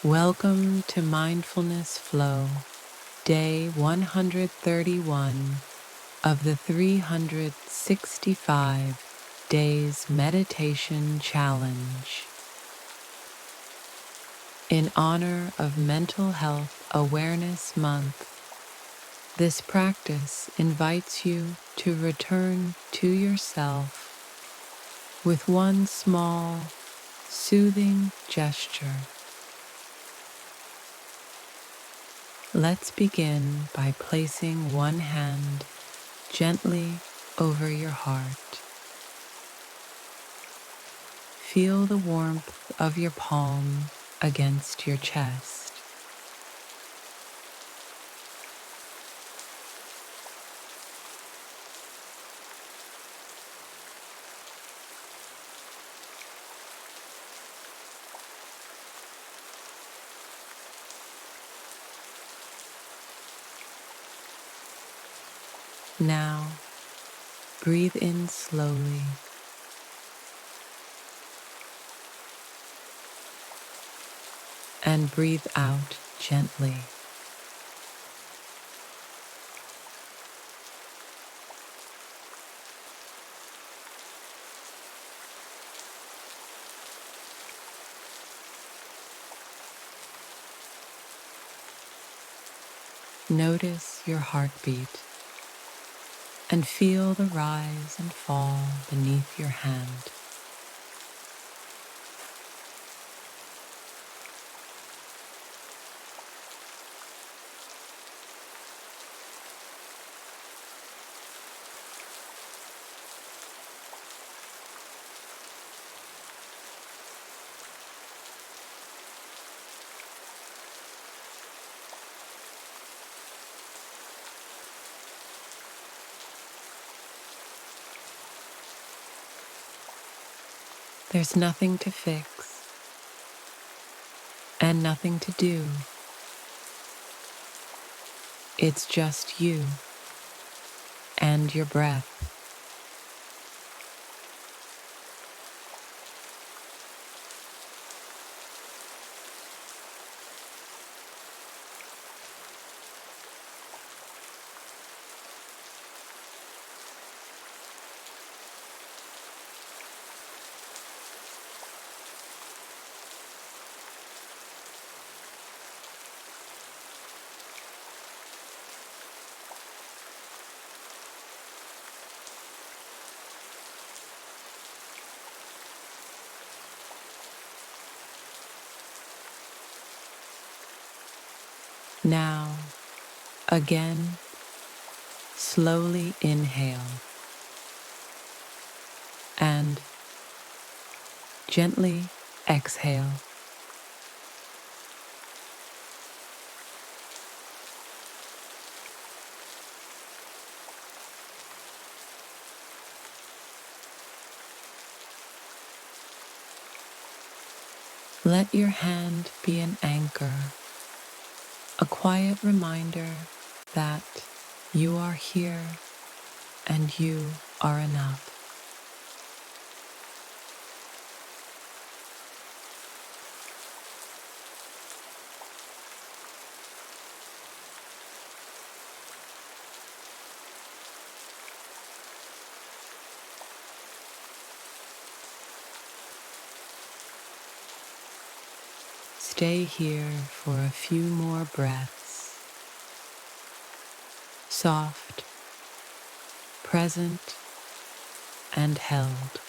Welcome to Mindfulness Flow, day 131 of the 365 Days Meditation Challenge. In honor of Mental Health Awareness Month, this practice invites you to return to yourself with one small, soothing gesture. Let's begin by placing one hand gently over your heart. Feel the warmth of your palm against your chest. Now, breathe in slowly and breathe out gently. Notice your heartbeat and feel the rise and fall beneath your hand. There's nothing to fix and nothing to do. It's just you and your breath. Now, again, slowly inhale and gently exhale. Let your hand be an anchor, a quiet reminder that you are here and you are enough. Stay here for a few more breaths, soft, present, and held.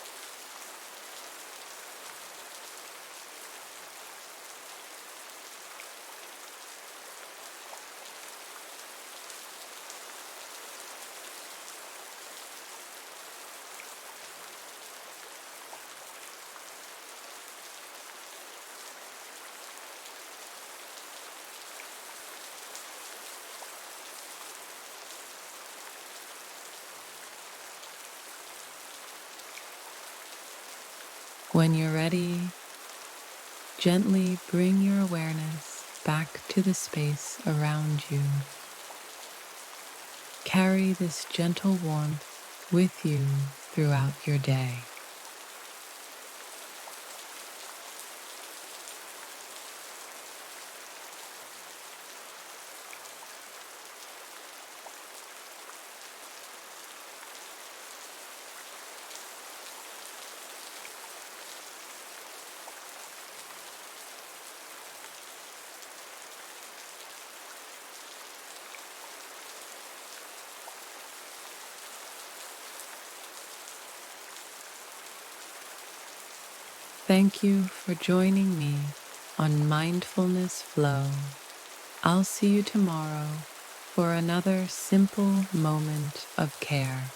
When you're ready, gently bring your awareness back to the space around you. Carry this gentle warmth with you throughout your day. Thank you for joining me on Mindfulness Flow. I'll see you tomorrow for another simple moment of care.